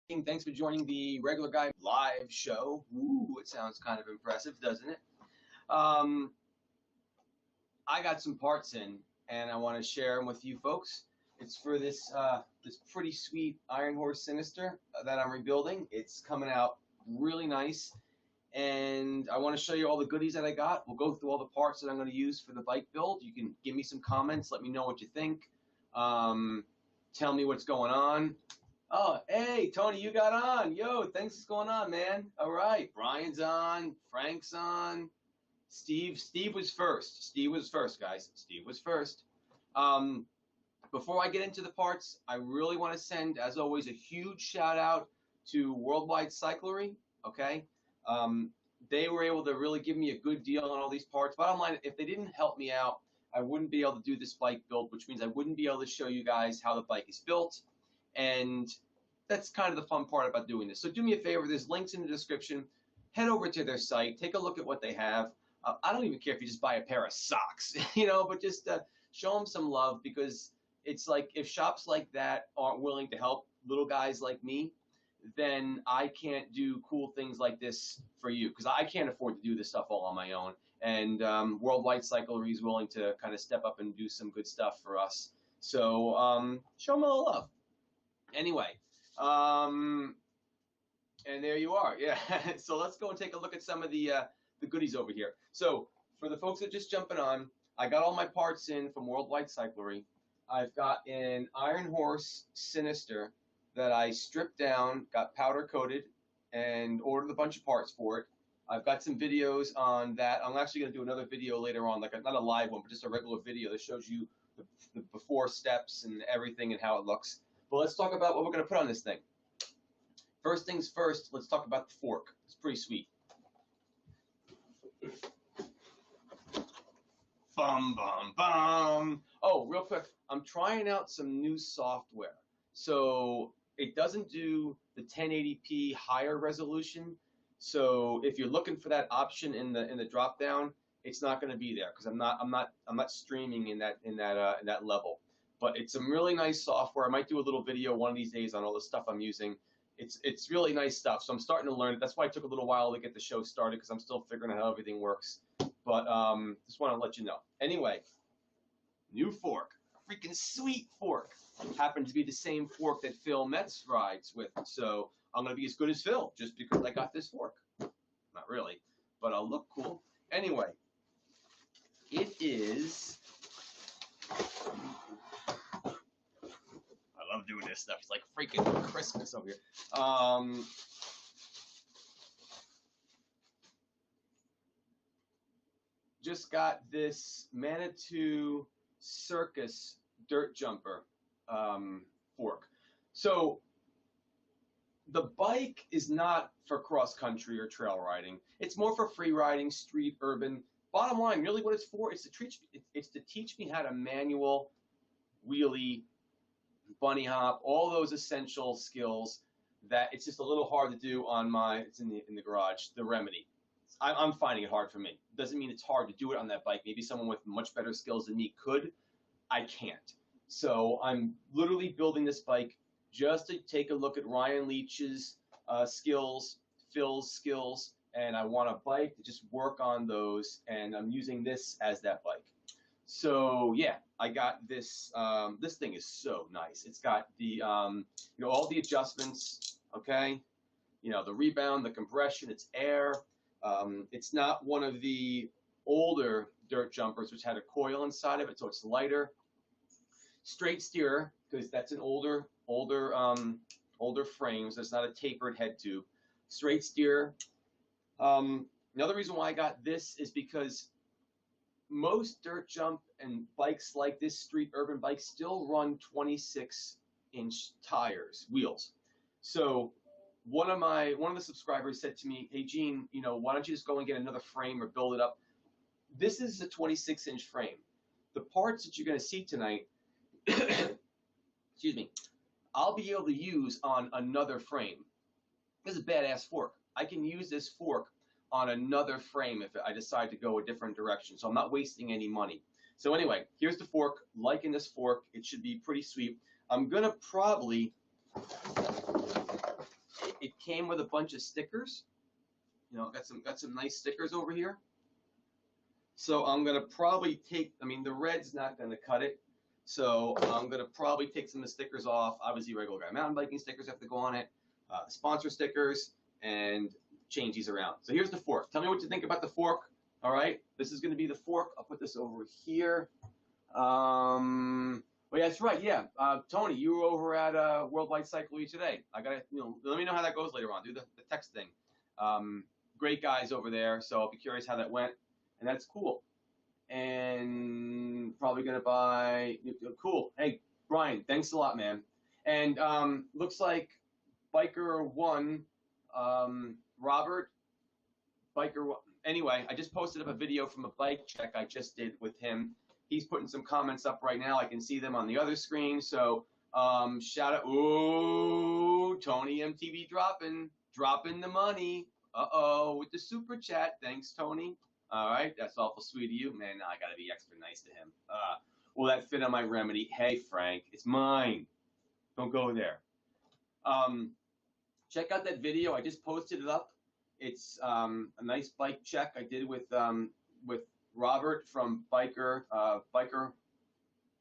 Thanks for joining the Regular Guy live show. Ooh, it sounds kind of impressive, doesn't it? I got some parts in, and I want to share them with you folks. It's for this this pretty sweet Iron Horse Sinister that I'm rebuilding. It's coming out really nice, and I want to show you all the goodies that I got. We'll go through all the parts that I'm going to use for the bike build. You can give me some comments. Let me know what you think. Tell me what's going on. Oh, hey, Tony, you got on. Yo, thanks what's going on, man. All right, Brian's on, Frank's on, Steve was first. Steve was first, guys. Steve was first. Before I get into the parts, I really want to send, as always, a huge shout out to WorldWide Cyclery, okay? They were able to really give me a good deal on all these parts. Bottom line, if they didn't help me out, I wouldn't be able to do this bike build, which means I wouldn't be able to show you guys how the bike is built. And that's kind of the fun part about doing this. So do me a favor, there's links in the description. Head over to their site, take a look at what they have. I don't even care if you just buy a pair of socks, you know, but just show them some love, because it's like if shops like that aren't willing to help little guys like me, then I can't do cool things like this for you, because I can't afford to do this stuff all on my own. And WorldWide Cyclery is willing to kind of step up and do some good stuff for us. So show them a little love. Anyway, and there you are. Yeah. So let's go and take a look at some of the goodies over here. So for the folks that are just jumping on, I got all my parts in from WorldWide Cyclery. I've got an Iron Horse Sinister that I stripped down, got powder coated, and ordered a bunch of parts for it. I've got some videos on that. I'm actually going to do another video later on, like not a live one, but just a regular video that shows you the before steps and everything and how it looks. But let's talk about what we're going to put on this thing. First things first, let's talk about the fork. It's pretty sweet. Bum, bum, bum. Oh, real quick, I'm trying out some new software. So it doesn't do the 1080p higher resolution. So if you're looking for that option in the drop down, it's not going to be there, because I'm not streaming in that level. But it's some really nice software. I might do a little video one of these days on all the stuff I'm using. It's really nice stuff. So I'm starting to learn it. That's why it took a little while to get the show started, because I'm still figuring out how everything works. But just want to let you know. Anyway, new fork. Freaking sweet fork. Happened to be the same fork that Phil Metz rides with. So I'm going to be as good as Phil just because I got this fork. Not really, but I'll look cool. Anyway, it is... I love doing this stuff. It's like freaking Christmas over here. Just got this Manitou Circus dirt jumper fork. So the bike is not for cross country or trail riding. It's more for free riding, street, urban. Bottom line, really what it's for, it's to teach me how to manual, wheelie, bunny hop, all those essential skills that it's just a little hard to do on my, it's in the garage, the Remedy. I'm finding it hard for me. Doesn't mean it's hard to do it on that bike. Maybe someone with much better skills than me could. I can't. So I'm literally building this bike just to take a look at Ryan Leach's skills, Phil's skills, and I want a bike to just work on those, and I'm using this as that bike. So yeah, I got this. This thing is so nice. It's got the you know, all the adjustments. Okay, you know, the rebound, the compression. It's air. It's not one of the older dirt jumpers which had a coil inside of it, so it's lighter. Straight steer, because that's an older frame, so it's not a tapered head tube. Straight steer. Another reason why I got this is because most dirt jump and bikes like this, street urban bikes, still run 26-inch tires, wheels. So one of the subscribers said to me, "Hey Gene, you know, why don't you just go and get another frame or build it up?" This is a 26-inch frame. The parts that you're going to see tonight, excuse me, I'll be able to use on another frame. This is a badass fork. I can use this fork on another frame if I decide to go a different direction. So I'm not wasting any money. So anyway, here's the fork. Liking this fork, it should be pretty sweet. I'm going to probably came with a bunch of stickers. You know, got some nice stickers over here. So I'm gonna probably take, I mean, the red's not gonna cut it. So I'm gonna probably take some of the stickers off. Obviously, regular guy mountain biking stickers have to go on it. Sponsor stickers, and change these around. So here's the fork. Tell me what you think about the fork. All right, this is gonna be the fork. I'll put this over here. Well, yeah, that's right. Yeah, Tony, you were over at WorldWide Cyclery today. I gotta, you know, let me know how that goes later on. Do the text thing. Great guys over there. So I'll be curious how that went, and that's cool. And probably gonna buy. Cool. Hey, Brian, thanks a lot, man. And looks like Biker One, Robert, Biker One. Anyway, I just posted up a video from a bike check I just did with him. He's putting some comments up right now. I can see them on the other screen. So shout out. Ooh, Tony MTB dropping the money. Uh-oh, with the super chat. Thanks, Tony. All right, that's awful sweet of you. Man, now I got to be extra nice to him. Will that fit on my remedy? Hey, Frank, it's mine. Don't go there. Check out that video. I just posted it up. It's a nice bike check I did with Robert from Biker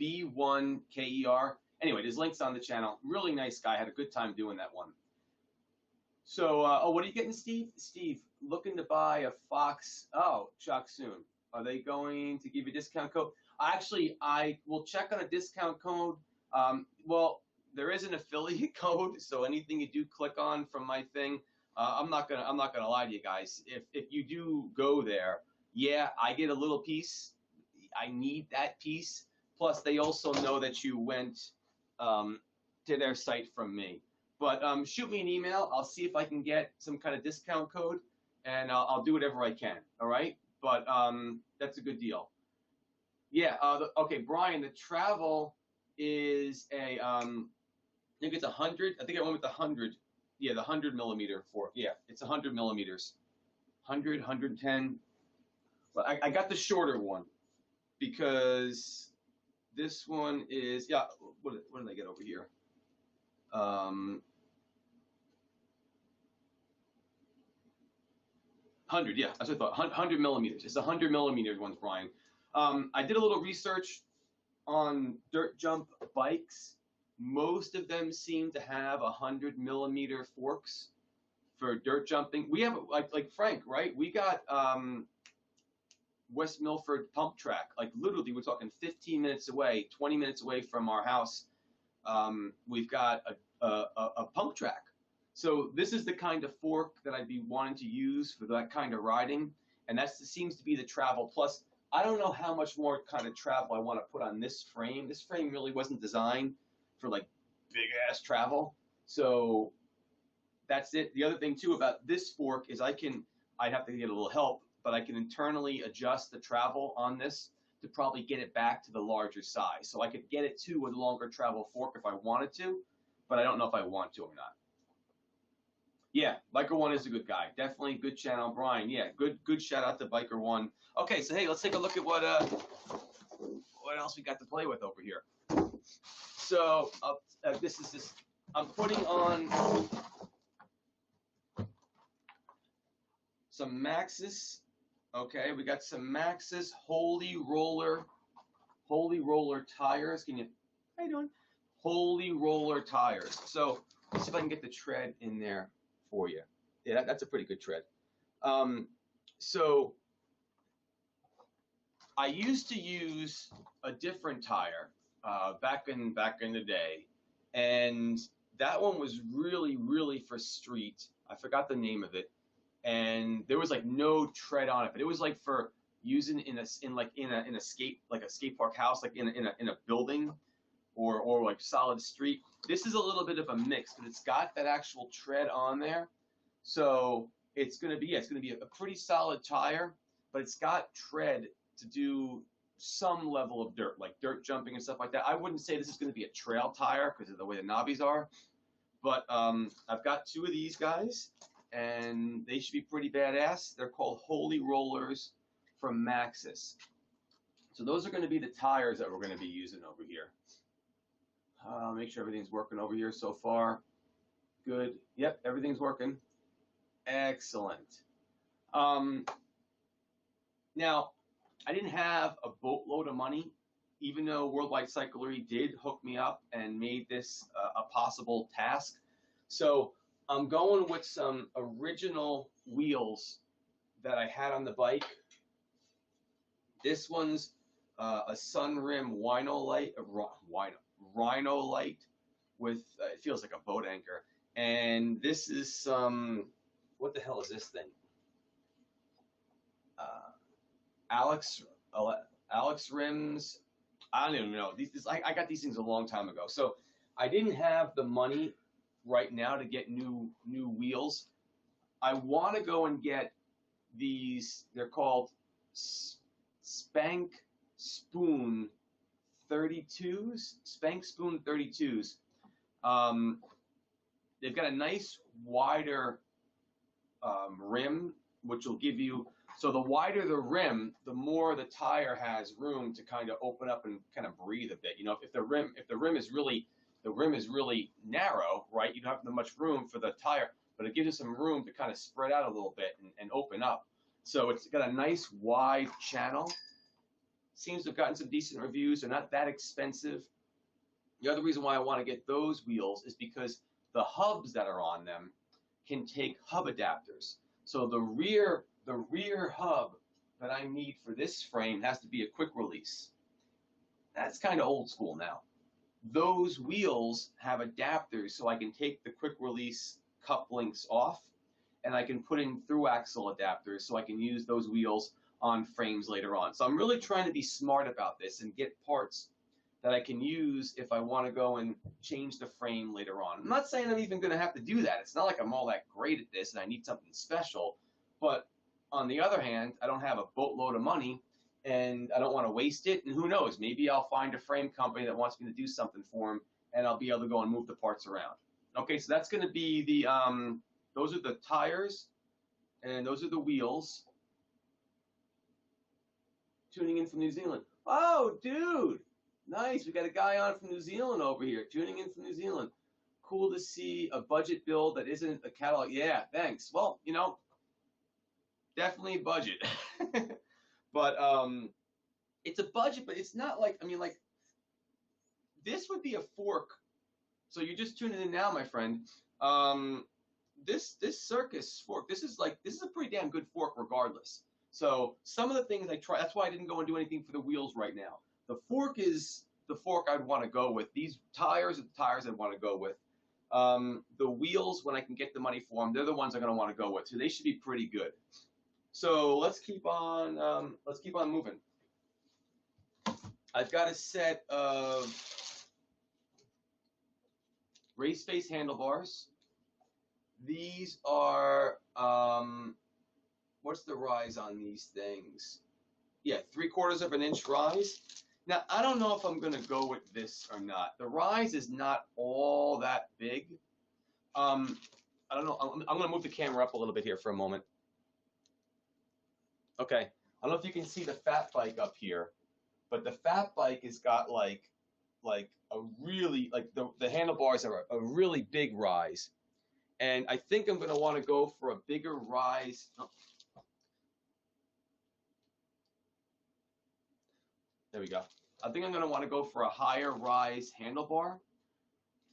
B1KER. Anyway, there's links on the channel. Really nice guy. Had a good time doing that one. So, oh, what are you getting, Steve? Steve, looking to buy a Fox. Oh, Chuck soon. Are they going to give you a discount code? Actually, I will check on a discount code. Well, there is an affiliate code, so anything you do click on from my thing, I'm not gonna lie to you guys. If you do go there, yeah, I get a little piece. I need that piece. Plus, they also know that you went to their site from me. But shoot me an email. I'll see if I can get some kind of discount code, and I'll do whatever I can. All right? But that's a good deal. Yeah. Okay, Brian. The travel is a. I think it's 100. I think I went with the 100. Yeah, the 100 millimeter fork. Yeah, it's 100 millimeters. 100, 110. Well, I got the shorter one because this one is, yeah, what did I get over here? 100, yeah, that's what I thought. 100 millimeters. It's 100 millimeter ones, Brian. I did a little research on dirt jump bikes. Most of them seem to have 100 millimeter forks for dirt jumping. We have like Frank, right? We got West Milford pump track. Like literally, we're talking 15 minutes away, 20 minutes away from our house. We've got a pump track. So this is the kind of fork that I'd be wanting to use for that kind of riding, and that seems to be the travel. Plus, I don't know how much more kind of travel I want to put on this frame. This frame really wasn't designed for like big ass travel. So that's it. The other thing too about this fork is I'd have to get a little help, but I can internally adjust the travel on this to probably get it back to the larger size. So I could get it to a longer travel fork if I wanted to, but I don't know if I want to or not. Yeah, Biker One is a good guy. Definitely good channel, Brian. Yeah, good shout out to Biker One. Okay, so hey, let's take a look at what else we got to play with over here. So this is just, I'm putting on some Maxxis. Okay, we got some Maxxis Holy Roller tires. How you doing? Holy Roller tires. So let's see if I can get the tread in there for you. Yeah, that's a pretty good tread. So I used to use a different tire back in the day, and that one was really for street. I forgot the name of it, and there was like no tread on it, but it was like for using in a skate park house, like in a building or like solid street. This is a little bit of a mix, but it's got that actual tread on there, so it's gonna be a pretty solid tire, but it's got tread to do some level of dirt, like dirt jumping and stuff like that. I wouldn't say this is going to be a trail tire because of the way the knobbies are, but I've got two of these guys, and they should be pretty badass. They're called Holy Rollers from Maxxis. So those are going to be the tires that we're going to be using over here. Make sure everything's working over here so far. Good. Yep, everything's working. Excellent. Now, I didn't have a boatload of money, even though WorldWide Cyclery did hook me up and made this a possible task. So I'm going with some original wheels that I had on the bike. This one's a Sunrim Rhino-Lite with, it feels like a boat anchor. And this is some, what the hell is this thing? Alex rims. I don't even know. I got these things a long time ago. So I didn't have the money right now to get new wheels. I want to go and get these. They're called Spank Spoon 32s. Spank Spoon 32s. They've got a nice wider rim, which will give you, so the wider the rim, the more the tire has room to kind of open up and kind of breathe a bit. You know, if the rim is really narrow, right, you don't have much room for the tire, but it gives you some room to kind of spread out a little bit and open up. So it's got a nice wide channel. Seems to have gotten some decent reviews. They're not that expensive. The other reason why I want to get those wheels is because the hubs that are on them can take hub adapters. So the rear hub that I need for this frame has to be a quick release. That's kind of old school now. Those wheels have adapters, so I can take the quick release cup links off, and I can put in through axle adapters, so I can use those wheels on frames later on. So I'm really trying to be smart about this and get parts that I can use if I want to go and change the frame later on. I'm not saying I'm even going to have to do that. It's not like I'm all that great at this and I need something special. But on the other hand, I don't have a boatload of money and I don't want to waste it. And who knows, maybe I'll find a frame company that wants me to do something for them and I'll be able to go and move the parts around. Okay, so that's going to be the, those are the tires and those are the wheels. Tuning in from New Zealand. Oh, dude. Nice, we got a guy on from New Zealand over here, tuning in from New Zealand. Cool to see a budget build that isn't a catalog. Yeah, thanks. Well, you know, definitely budget. But it's a budget, but it's not like, I mean, like, this would be a fork. So you're just tuning in now, my friend. This Circus fork, this is a pretty damn good fork regardless. So some of the things I try, that's why I didn't go and do anything for the wheels right now. The fork is the fork I'd want to go with. These tires are the tires I'd want to go with. The wheels, when I can get the money for them, they're the ones I'm going to want to go with. So they should be pretty good. So let's keep on moving. I've got a set of race face handlebars. These are, what's the rise on these things? Yeah, 3/4 of an inch rise. Now, I don't know if I'm going to go with this or not. The rise is not all that big. I don't know. I'm going to move the camera up a little bit here for a moment. Okay. I don't know if you can see the fat bike up here, but the fat bike has got like a really, like the handlebars are a really big rise. And I think I'm going to want to go for a bigger rise. Oh. There we go. I think I'm going to want to go for a higher rise handlebar.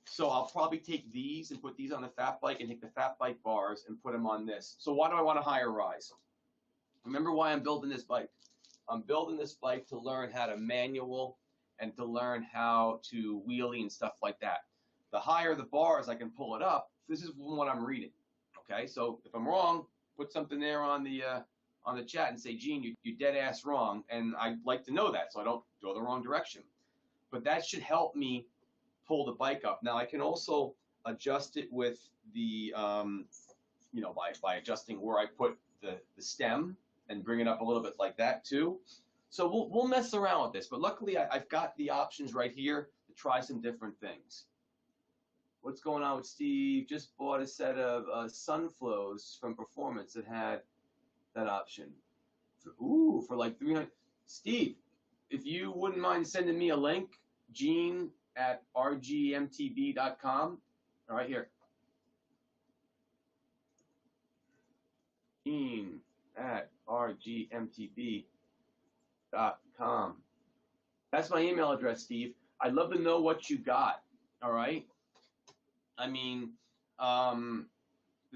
So I'll probably take these and put these on the fat bike and take the fat bike bars and put them on this. So why do I want a higher rise? Remember why I'm building this bike. I'm building this bike to learn how to manual and to learn how to wheelie and stuff like that. The higher the bars I can pull it up, this is what I'm reading. Okay, so if I'm wrong, put something there on the chat and say, Gene, you're dead ass wrong, and I'd like to know that so I don't go the wrong direction. But that should help me pull the bike up. Now I can also adjust it with the, you know, by adjusting where I put the stem and bring it up a little bit like that too. So we'll mess around with this, but luckily I've got the options right here to try some different things. What's going on with Steve? Just bought a set of Sunflows from Performance that had that option. For like 300. Steve, if you wouldn't mind sending me a link, Gene at RGMTB.com. All right, here. team@rgmtb.com. That's my email address, Steve. I'd love to know what you got. All right. I mean, the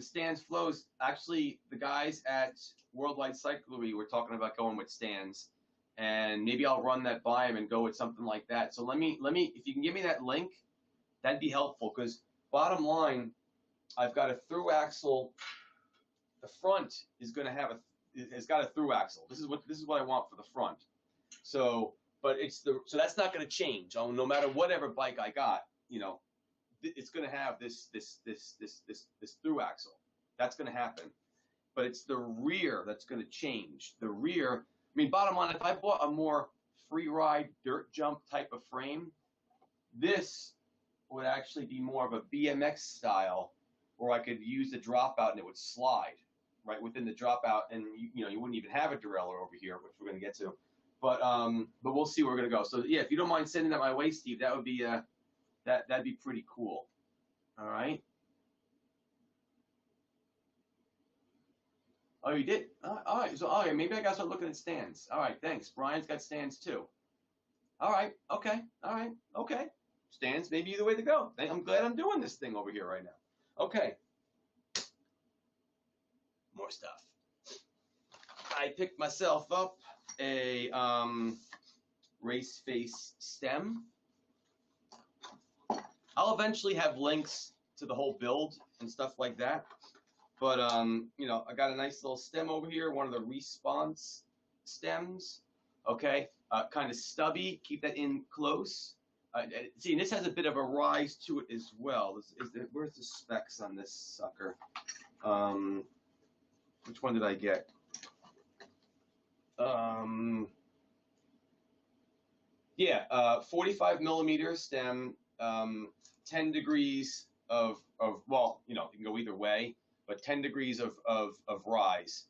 stands flows. Actually, the guys at WorldWide Cyclery were talking about going with stands, and maybe I'll run that by them and go with something like that. So let me, if you can give me that link, that'd be helpful. Because bottom line, I've got a through axle. The front is going to have it's got a through axle. This is what I want for the front. So, but so that's not going to change. No matter whatever bike I got, you know, it's going to have this through axle. That's going to happen. But it's the rear that's going to change. The rear, I mean, bottom line, if I bought a more free ride dirt jump type of frame, this would actually be more of a BMX style, where I could use the dropout and it would slide right within the dropout, and you know, you wouldn't even have a derailleur over here, which we're going to get to. But we'll see where we're going to go. So yeah, if you don't mind sending that my way, Steve, that would be that'd be pretty cool. All right. Oh, you did? All right. So, all right, maybe I got to start looking at stands. All right, thanks. Brian's got stands too. All right. Okay. All right. Okay. Stands may be the way to go. I'm glad I'm doing this thing over here right now. Okay. More stuff. I picked myself up a race face stem. I'll eventually have links to the whole build and stuff like that. But, you know, I got a nice little stem over here, one of the response stems, okay? Kind of stubby, keep that in close. See, and this has a bit of a rise to it as well. Where's the specs on this sucker? Which one did I get? Yeah, 45 millimeter stem, 10 degrees of, well, you know, you can go either way, but 10 degrees of rise.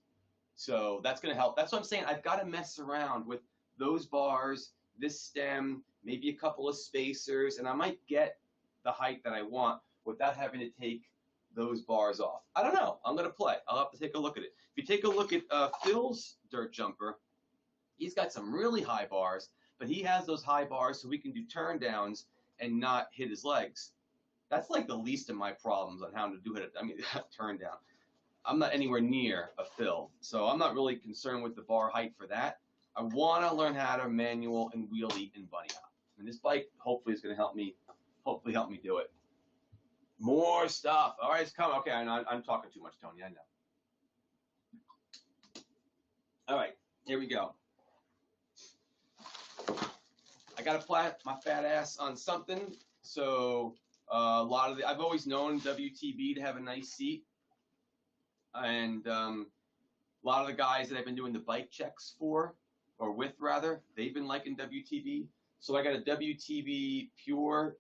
So that's going to help. That's what I'm saying. I've got to mess around with those bars, this stem, maybe a couple of spacers, and I might get the height that I want without having to take those bars off. I don't know. I'm going to play. I'll have to take a look at it. If you take a look at Phil's dirt jumper, he's got some really high bars, but he has those high bars so we can do turn downs and not hit his legs. That's like the least of my problems on how to do it. I mean, turn down. I'm not anywhere near a Phil, so I'm not really concerned with the bar height for that. I want to learn how to manual and wheelie and bunny hop, and this bike hopefully is going to help me. Hopefully, help me do it. More stuff. All right, it's coming. Okay, I'm talking too much, Tony. I know. All right, here we go. I got to plant my fat ass on something. So a lot of I've always known WTB to have a nice seat, and a lot of the guys that I've been doing the bike checks for, or with rather, they've been liking WTB. So I got a WTB Pure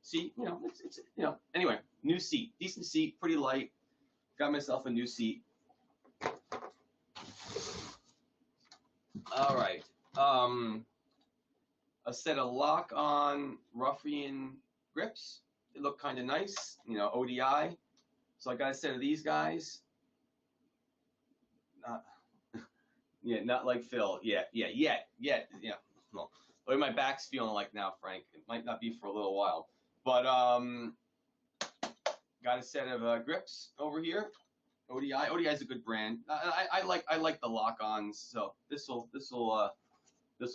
seat. You know, it's you know. Anyway, new seat, decent seat, pretty light. Got myself a new seat. All right. A set of lock-on ruffian grips. They look kind of nice, you know, ODI. So I got a set of these guys. Yeah, not like Phil. Yeah. Well, what my back's feeling like now, Frank. It might not be for a little while, but got a set of grips over here. ODI. ODI is a good brand. I like the lock-ons. So this will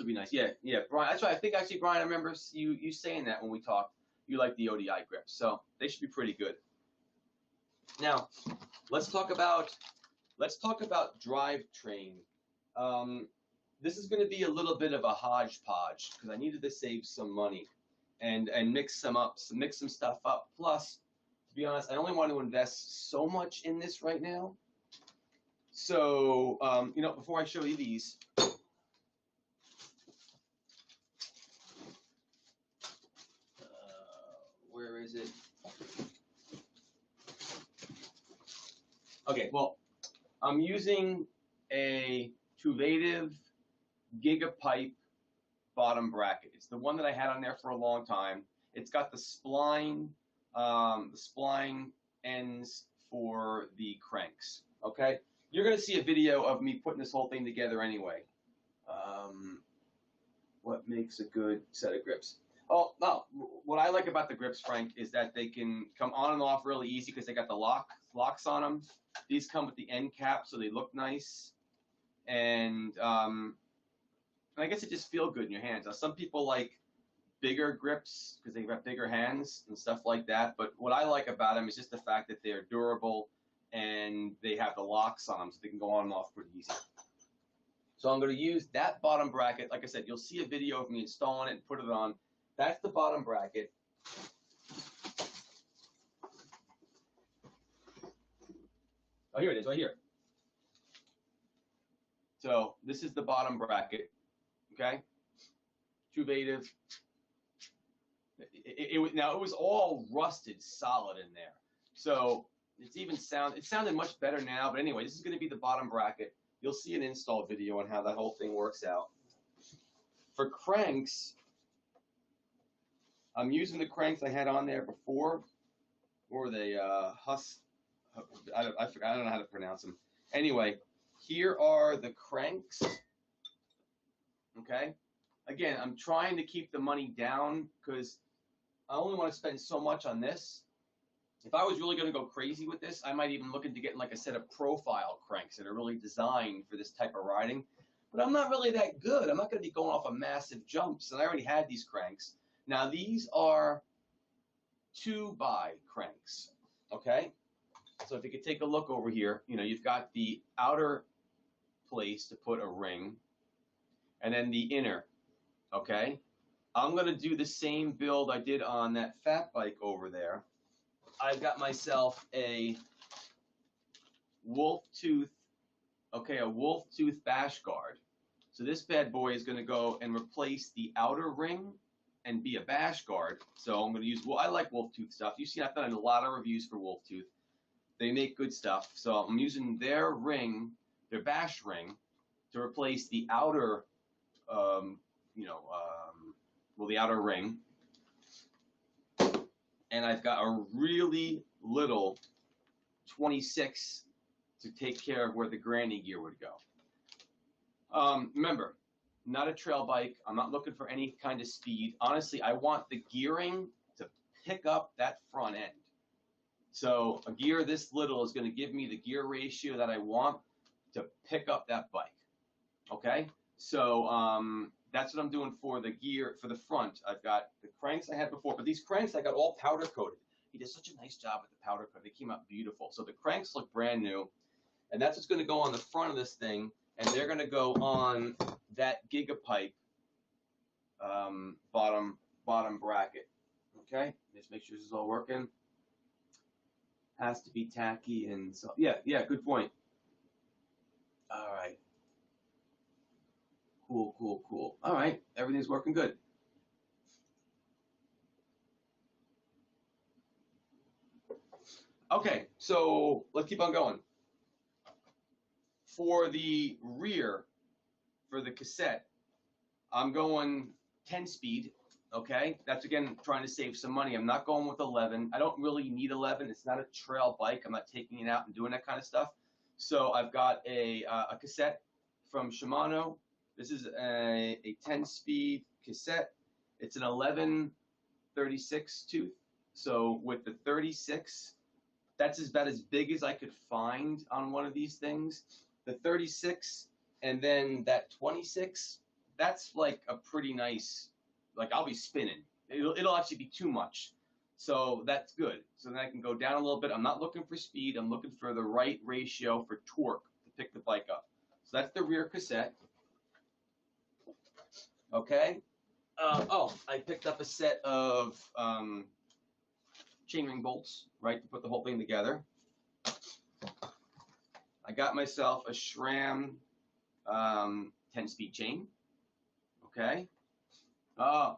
be nice. Yeah, Brian. That's right. I think actually, Brian, I remember you saying that when we talked. You like the ODI grips, so they should be pretty good. Now, let's talk about Drivetrain. This is going to be a little bit of a hodgepodge because I needed to save some money and mix some stuff up. Plus, to be honest, I only want to invest so much in this right now. So, you know, before I show you these. Where is it? Okay, well, I'm using a Tuvative Gigapipe bottom bracket. It's the one that I had on there for a long time. It's got the spline ends for the cranks. Okay, you're going to see a video of me putting this whole thing together anyway. What makes a good set of grips? Oh, no. What I like about the grips, Frank, is that they can come on and off really easy because they got the locks on them. These come with the end cap, so they look nice. And I guess it just feels good in your hands. Now, some people like bigger grips because they've got bigger hands and stuff like that. But what I like about them is just the fact that they're durable and they have the locks on them, so they can go on and off pretty easy. So I'm going to use that bottom bracket. Like I said, you'll see a video of me installing it and put it on. That's the bottom bracket. Oh, here it is, right here. So this is the bottom bracket, okay? Truvative. Now, it was all rusted solid in there. So it sounded much better now. But anyway, this is going to be the bottom bracket. You'll see an install video on how that whole thing works out. For cranks, I'm using the cranks I had on there before, or the I don't know how to pronounce them. Anyway, here are the cranks. Okay. Again, I'm trying to keep the money down because I only want to spend so much on this. If I was really going to go crazy with this, I might even look into getting like a set of profile cranks that are really designed for this type of riding. But I'm not really that good. I'm not going to be going off of massive jumps, and I already had these cranks. Now, these are 2x cranks, okay? So if you could take a look over here, you know, you've got the outer place to put a ring, and then the inner, okay? I'm going to do the same build I did on that fat bike over there. I've got myself a wolf tooth, okay, a wolf tooth bash guard. So this bad boy is going to go and replace the outer ring and be a bash guard. So I'm going to use, well, I like wolf tooth stuff. You've seen I've done a lot of reviews for wolf tooth. They make good stuff. So I'm using their ring, their bash ring, to replace the outer, well, the outer ring. And I've got a really little 26 to take care of where the granny gear would go. Remember, not a trail bike. I'm not looking for any kind of speed. Honestly, I want the gearing to pick up that front end. So a gear this little is going to give me the gear ratio that I want to pick up that bike. Okay? So that's what I'm doing for the gear for the front. I've got the cranks I had before, but these cranks I got all powder coated. He did such a nice job with the powder coat. They came out beautiful. So the cranks look brand new, and that's what's going to go on the front of this thing, and they're going to go on that gigapipe bottom bracket. Okay, just make sure this is all working. Has to be tacky and so yeah, good point. All right. Cool. All right, everything's working good. Okay, so let's keep on going. For the rear, for the cassette, I'm going 10 speed, okay? That's, again, trying to save some money. I'm not going with 11. I don't really need 11. It's not a trail bike. I'm not taking it out and doing that kind of stuff. So I've got a cassette from Shimano. This is a 10-speed cassette. It's an 11/36 tooth. So with the 36, that's about as big as I could find on one of these things. The 36 and then that 26, that's like a pretty nice, like I'll be spinning. It'll actually be too much. So that's good. So then I can go down a little bit. I'm not looking for speed. I'm looking for the right ratio for torque to pick the bike up. So that's the rear cassette. Okay. I picked up a set of chainring bolts, right, to put the whole thing together. I got myself a SRAM 10-speed chain. Okay. Why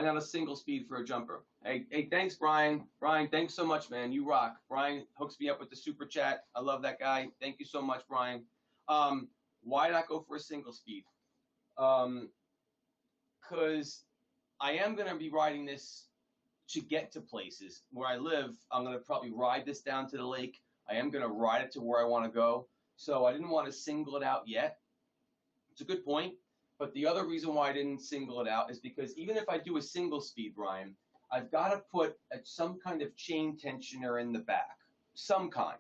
not a single speed for a jumper? Hey, thanks, Brian. Brian, thanks so much, man. You rock. Brian hooks me up with the super chat. I love that guy. Thank you so much, Brian. Why not go for a single speed? Because I am going to be riding this to get to places. Where I live, I'm going to probably ride this down to the lake. I am going to ride it to where I want to go. So I didn't want to single it out yet. It's a good point. But the other reason why I didn't single it out is because even if I do a single speed, Brian, I've got to put some kind of chain tensioner in the back, some kind.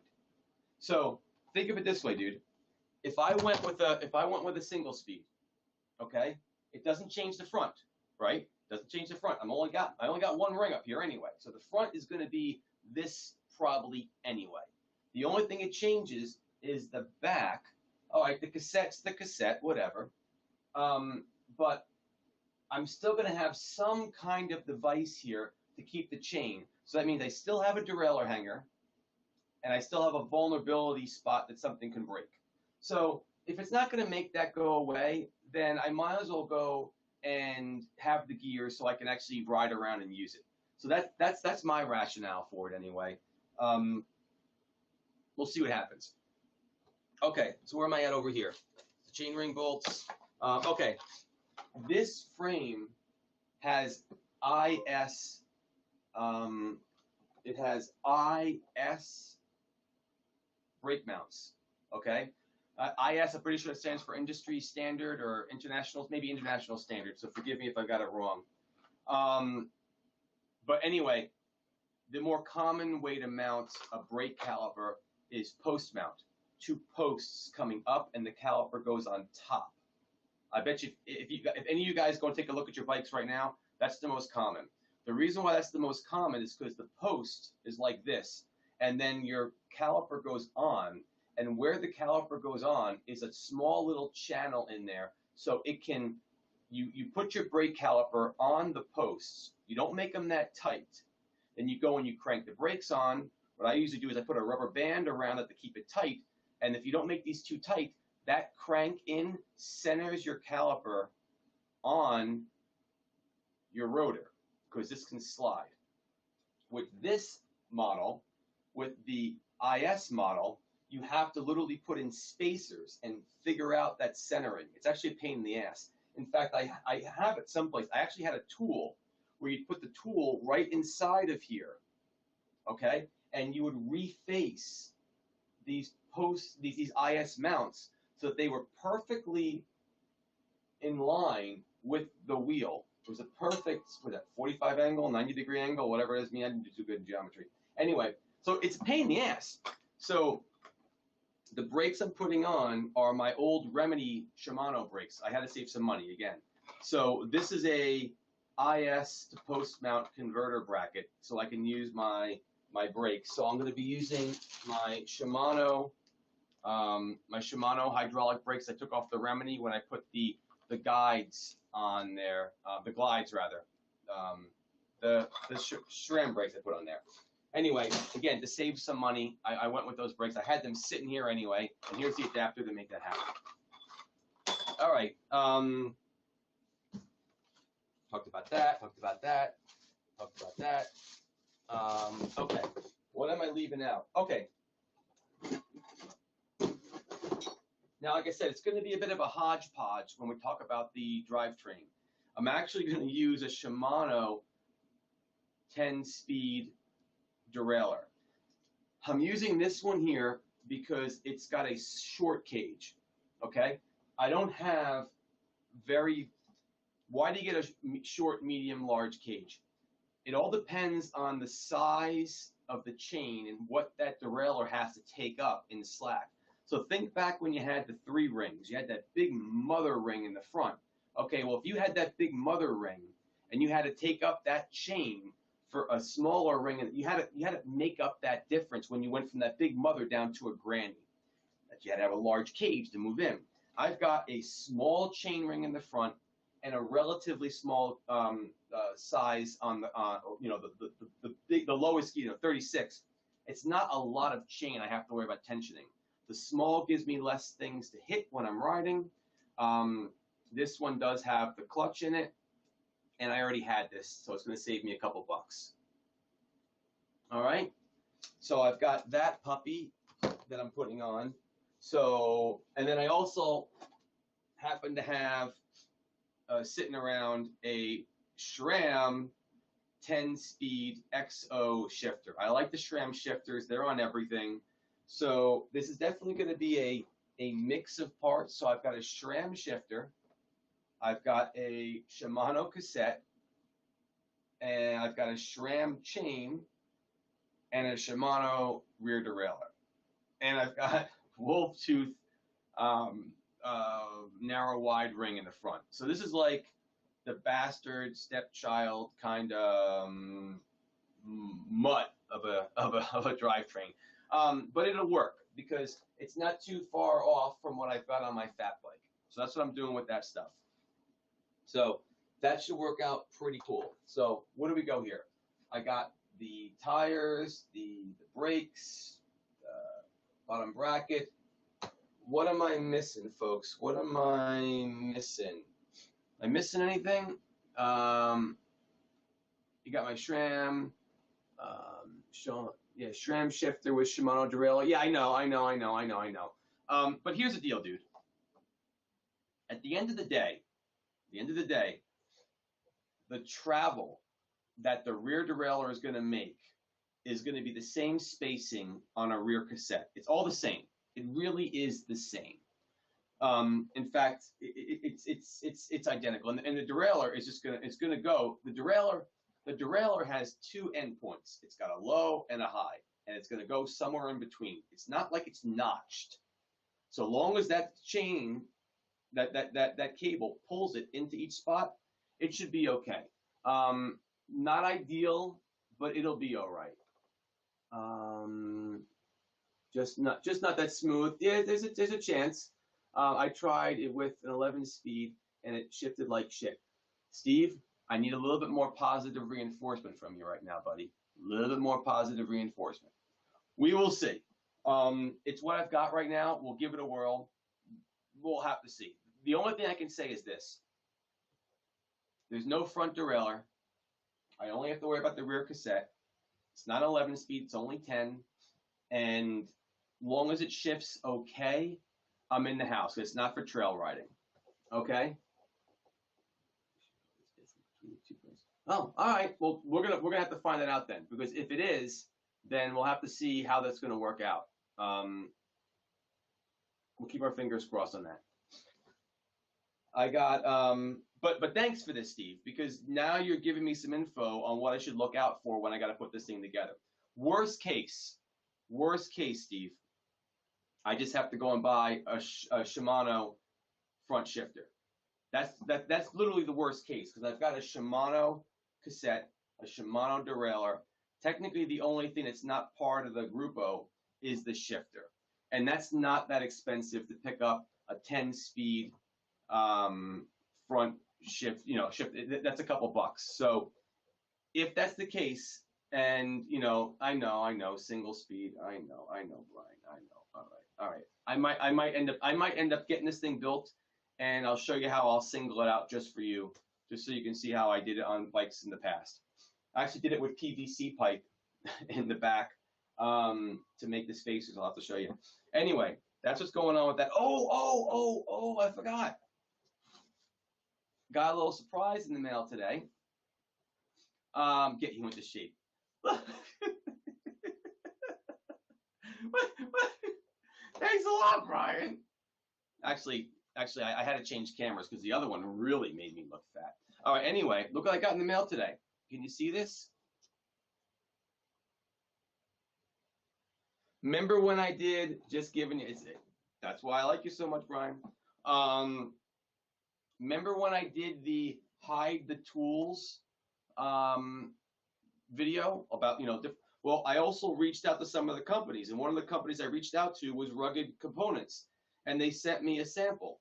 So think of it this way, dude. If I went with a single speed, okay, it doesn't change the front, right? Doesn't change the front. I only got one ring up here anyway. So the front is going to be this probably anyway. The only thing it changes is the back. All right, the cassette's the cassette, whatever. But I'm still going to have some kind of device here to keep the chain. So that means I still have a Derailleur Hanger, and I still have a vulnerability spot that something can break. So if it's not going to make that go away, then I might as well go and have the gear so I can actually ride around and use it. So that's my rationale for it anyway. We'll see what happens. Okay, so where am I at over here? The chain ring bolts. Okay, this frame has IS. It has IS brake mounts. Okay, IS. I'm pretty sure it stands for industry standard or international, maybe international standard. So forgive me if I got it wrong. But anyway, the more common way to mount a brake caliper is post mount. 2 posts coming up, and the caliper goes on top. I bet you, if any of you guys go and take a look at your bikes right now, that's the most common. The reason why that's the most common is because the post is like this, and then your caliper goes on, and where the caliper goes on is a small little channel in there, so it can, you put your brake caliper on the posts. You don't make them that tight. Then you go and you crank the brakes on. What I usually do is I put a rubber band around it to keep it tight, and if you don't make these too tight, that crank in centers your caliper on your rotor, because this can slide. With this model, with the IS model, you have to literally put in spacers and figure out that centering. It's actually a pain in the ass. In fact, I have it someplace. I actually had a tool where you'd put the tool right inside of here, okay? And you would reface these posts, these IS mounts, so that they were perfectly in line with the wheel. It was a perfect, what is that, 45 angle, 90-degree angle, whatever it is. Me, I didn't do too good in geometry. Anyway, so it's a pain in the ass. So the brakes I'm putting on are my old Remedy Shimano brakes. I had to save some money again. So this is a IS to post mount converter bracket, so I can use my brakes. So I'm going to be using my Shimano hydraulic brakes. I took off the Remedy when I put the guides on there, the glides rather, the SRAM brakes I put on there. Anyway, again, to save some money, I went with those brakes. I had them sitting here anyway, and here's the adapter to make that happen. All right, talked about that, talked about that, talked about that. Okay, what am I leaving out? Okay. Now, like I said, it's going to be a bit of a hodgepodge when we talk about the drivetrain. I'm actually going to use a Shimano 10-speed derailleur. I'm using this one here because it's got a short cage, okay? I don't have very, why do you get a short, medium, large cage? It all depends on the size of the chain and what that derailleur has to take up in slack. So think back when you had the 3 rings. You had that big mother ring in the front. Okay, well, if you had that big mother ring and you had to take up that chain for a smaller ring, and you had to make up that difference when you went from that big mother down to a granny. That you had to have a large cage to move in. I've got a small chain ring in the front and a relatively small size on the lowest, 36. It's not a lot of chain I have to worry about tensioning. The small gives me less things to hit when I'm riding. This one does have the clutch in it, and I already had this, so it's going to save me a couple bucks. All right, so I've got that puppy that I'm putting on. So, and then I also happen to have sitting around a SRAM 10-speed XO shifter. I like the SRAM shifters. They're on everything. So this is definitely going to be a mix of parts. So I've got a SRAM shifter. I've got a Shimano cassette. And I've got a SRAM chain and a Shimano rear derailleur. And I've got wolf tooth narrow wide ring in the front. So this is like the bastard stepchild kind of mutt of a drivetrain. But it'll work because it's not too far off from what I've got on my fat bike. So that's what I'm doing with that stuff. So that should work out pretty cool. So what do we go here? I got the tires, the brakes, bottom bracket. What am I missing, folks? What am I missing? Am I missing anything? You got my SRAM. Yeah, SRAM shifter with Shimano derailleur. Yeah, I know. But here's the deal, dude. At the end of the day, the travel that the rear derailleur is going to make is going to be the same spacing on a rear cassette. It's all the same. It really is the same. In fact, it's identical. And the derailleur is just gonna go. The derailleur has two endpoints. It's got a low and a high, and it's gonna go somewhere in between. It's not like it's notched. So long as that chain, that cable pulls it into each spot, it should be okay. Not ideal, but it'll be all right. Just not that smooth. Yeah, there's a chance. I tried it with an 11-speed and it shifted like shit. Steve, I need a little bit more positive reinforcement from you right now, buddy. A little bit more positive reinforcement. We will see. It's what I've got right now. We'll give it a whirl. We'll have to see. The only thing I can say is this. There's no front derailleur. I only have to worry about the rear cassette. It's not 11-speed. It's only 10. And long as it shifts okay, I'm in the house. It's not for trail riding. Okay? Oh, all right. Well, we're gonna have to find that out then, because if it is, then we'll have to see how that's gonna work out. We'll keep our fingers crossed on that. I got but thanks for this, Steve, because now you're giving me some info on what I should look out for when I got to put this thing together. Worst case, Steve, I just have to go and buy a Shimano front shifter. That's literally the worst case, because I've got a Shimano cassette, a Shimano derailleur. Technically, the only thing that's not part of the Grupo is the shifter, and that's not that expensive to pick up a 10-speed front shift. That's a couple bucks. So if that's the case, and I know single speed. I know, Brian. I know. All right. I might end up getting this thing built, and I'll show you how I'll single it out just for you, just so you can see how I did it on bikes in the past. I actually did it with PVC pipe in the back to make the spacers. I'll have to show you. Anyway, that's what's going on with that. Oh, I forgot. Got a little surprise in the mail today. Get you into shape. Thanks a lot, Brian. Actually, I had to change cameras because the other one really made me look fat. All right, anyway, look what I got in the mail today. Can you see this? Remember when I did just giving you, that's why I like you so much, Brian. Remember when I did the hide the tools video about, well, I also reached out to some of the companies, and one of the companies I reached out to was Rugged Components, and they sent me a sample.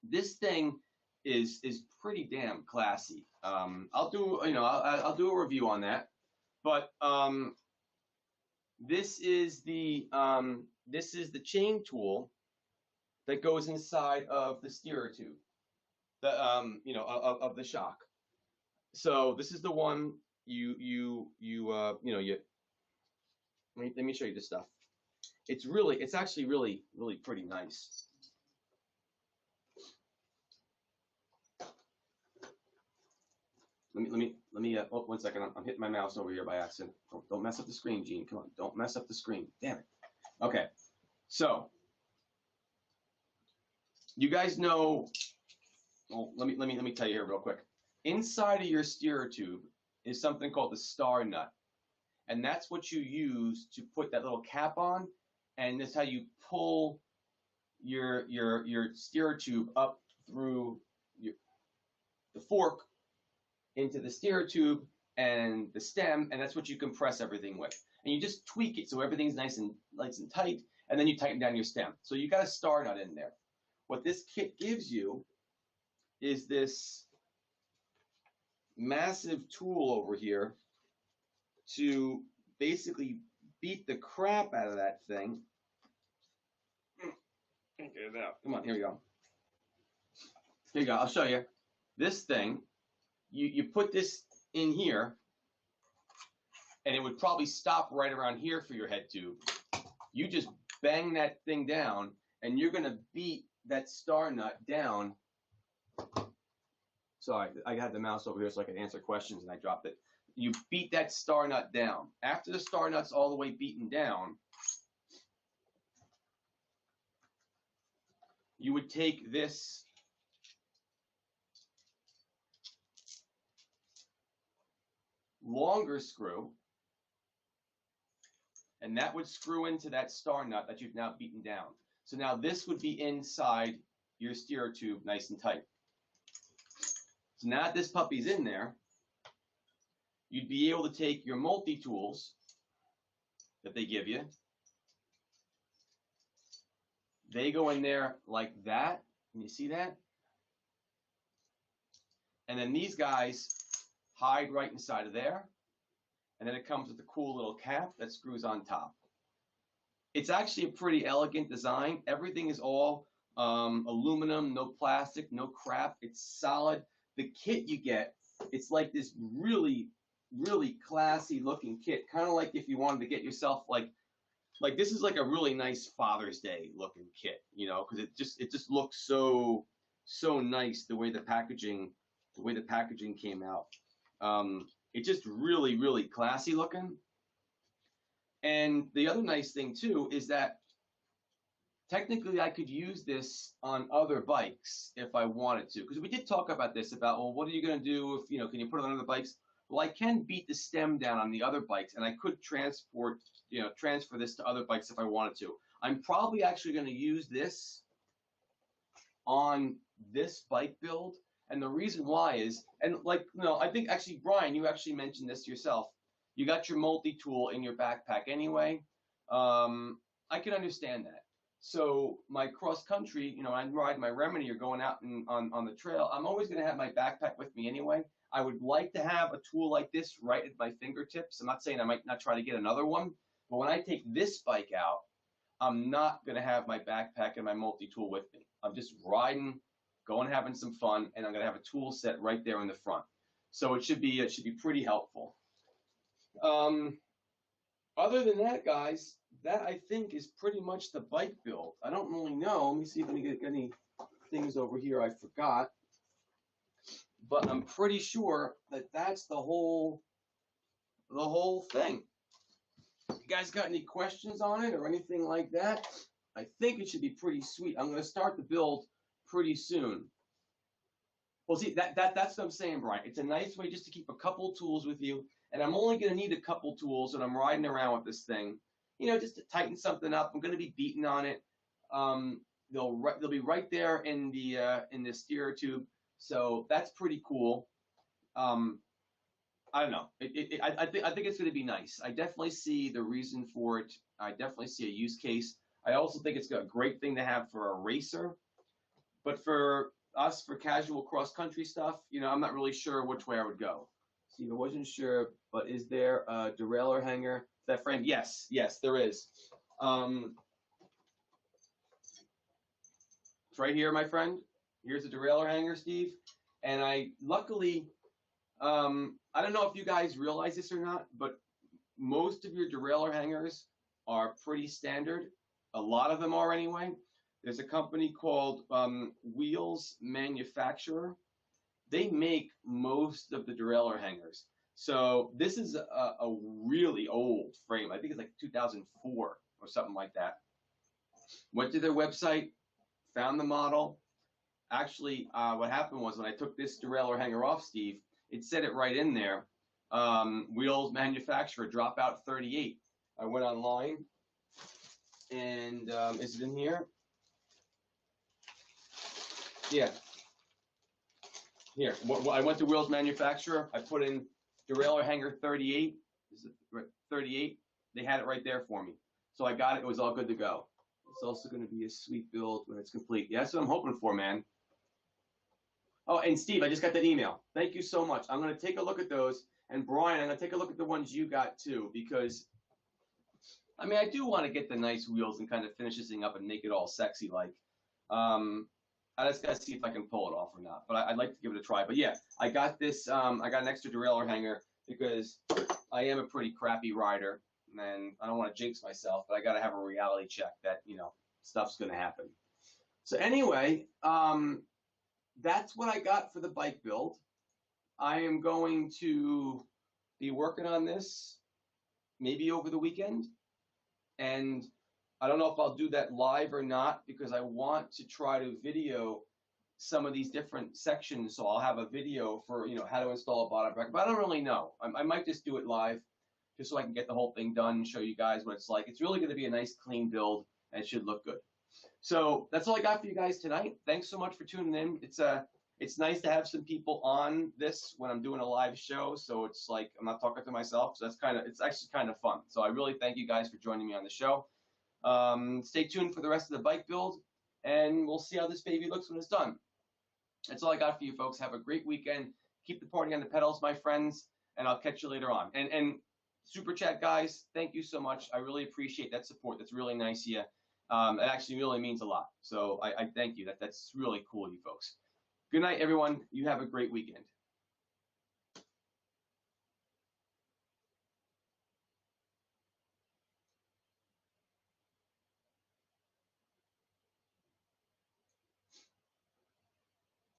This thing is pretty damn classy. I'll do a review on that, but this is the chain tool that goes inside of the steerer tube, of the shock. So this is the one let me show you this stuff. It's actually really pretty nice. let me. Oh, 1 second. I'm hitting my mouse over here by accident. Don't mess up the screen, Gene. Come on, don't mess up the screen. Damn it. Okay, so you guys know. Well, let me tell you here real quick. Inside of your steerer tube is something called the star nut, and that's what you use to put that little cap on, and that's how you pull your steerer tube up through the fork into the steerer tube and the stem, and that's what you compress everything with. And you just tweak it so everything's nice and tight, and then you tighten down your stem. So you got a star nut in there. What this kit gives you is this massive tool over here to basically beat the crap out of that thing. Get it out. Come on, here we go. Here you go, I'll show you. This thing, you put this in here, and it would probably stop right around here for your head tube. You just bang that thing down, and you're gonna beat that star nut down. Sorry, I had the mouse over here so I could answer questions, and I dropped it. You beat that star nut down. After the star nut's all the way beaten down, you would take this longer screw, and that would screw into that star nut that you've now beaten down. So now this would be inside your steerer tube nice and tight. So now that this puppy's in there, you'd be able to take your multi-tools that they give you. They go in there like that. Can you see that? And then these guys hide right inside of there. And then it comes with a cool little cap that screws on top. It's actually a pretty elegant design. Everything is all aluminum, no plastic, no crap. It's solid. The kit you get, it's like this really, really classy looking kit. Kind of like if you wanted to get yourself like this is like a really nice Father's Day looking kit, you know, because it just looks so nice the way the packaging came out. It's just really, really classy looking. And the other nice thing too is that technically I could use this on other bikes if I wanted to, because we did talk about this about, well, what are you going to do if, you know, can you put it on other bikes? Well, I can beat the stem down on the other bikes, and I could transfer this to other bikes if I wanted to. I'm probably actually going to use this on this bike build, and the reason why is, and like, you know, I think actually, Brian, you actually mentioned this yourself. You got your multi-tool in your backpack anyway. I can understand that. So my cross country, you know, I ride my Remedy or going out on the trail, I'm always going to have my backpack with me anyway. I would like to have a tool like this right at my fingertips. I'm not saying I might not try to get another one, but when I take this bike out, I'm not going to have my backpack and my multi-tool with me. I'm just riding, going having some fun, and I'm going to have a tool set right there in the front. So it should be pretty helpful. Other than that, guys, that I think is pretty much the bike build. I don't really know. Let me see if I can get any things over here I forgot. But I'm pretty sure that that's the whole thing. You guys got any questions on it or anything like that? I think it should be pretty sweet. I'm going to start the build pretty soon. Well, see, that's what I'm saying, Brian. It's a nice way just to keep a couple tools with you. And I'm only going to need a couple tools when I'm riding around with this thing. You know, just to tighten something up. I'm going to be beating on it. They'll be right there in the steerer tube. So that's pretty cool. I don't know. I think it's going to be nice. I definitely see the reason for it. I definitely see a use case. I also think it's a great thing to have for a racer. But for us, for casual cross-country stuff, you know, I'm not really sure which way I would go. See, I wasn't sure, but is there a Derailleur Hanger? That frame? Yes, there is. It's right here, my friend. Here's a Derailleur Hanger, Steve. And I luckily, I don't know if you guys realize this or not, but most of your Derailleur hangers are pretty standard. A lot of them are anyway. There's a company called Wheels Manufacturer, they make most of the Derailleur hangers. So this is a really old frame. I think it's like 2004 or something like that. Went to their website, found the model. Actually, what happened was when I took this Derailleur hanger off, Steve, it said it right in there. Wheels manufacturer, dropout 38. I went online, and is it in here? Yeah. Here, I went to wheels manufacturer. I put in Derailleur hanger 38. Is it 38? They had it right there for me. So I got it. It was all good to go. It's also going to be a sweet build when it's complete. Yeah, that's what I'm hoping for, man. Oh, and Steve, I just got that email. Thank you so much. I'm going to take a look at those. And Brian, I'm going to take a look at the ones you got too, because, I mean, I do want to get the nice wheels and kind of finish this thing up and make it all sexy like. I just gotta see if I can pull it off or not, but I'd like to give it a try. But yeah, I got this. I got an extra Derailleur hanger because I am a pretty crappy rider, and I don't want to jinx myself, but I gotta have a reality check that, you know, stuff's gonna happen. So anyway, that's what I got for the bike build. I am going to be working on this maybe over the weekend, and I don't know if I'll do that live or not because I want to try to video some of these different sections. So I'll have a video for, you know, how to install a bottom bracket, but I don't really know. I might just do it live just so I can get the whole thing done and show you guys what it's like. It's really going to be a nice clean build and it should look good. So that's all I got for you guys tonight. Thanks so much for tuning in. It's nice to have some people on this when I'm doing a live show. So it's like I'm not talking to myself. So it's actually kind of fun. So I really thank you guys for joining me on the show. Stay tuned for the rest of the bike build, and we'll see how this baby looks when it's done. That's all I got for you folks. Have a great weekend. Keep the party on the pedals, my friends, and I'll catch you later on. And Super Chat guys, thank you so much. I really appreciate that support. That's really nice of you. It actually really means a lot. So I thank you. That's really cool, you folks. Good night, everyone. You have a great weekend.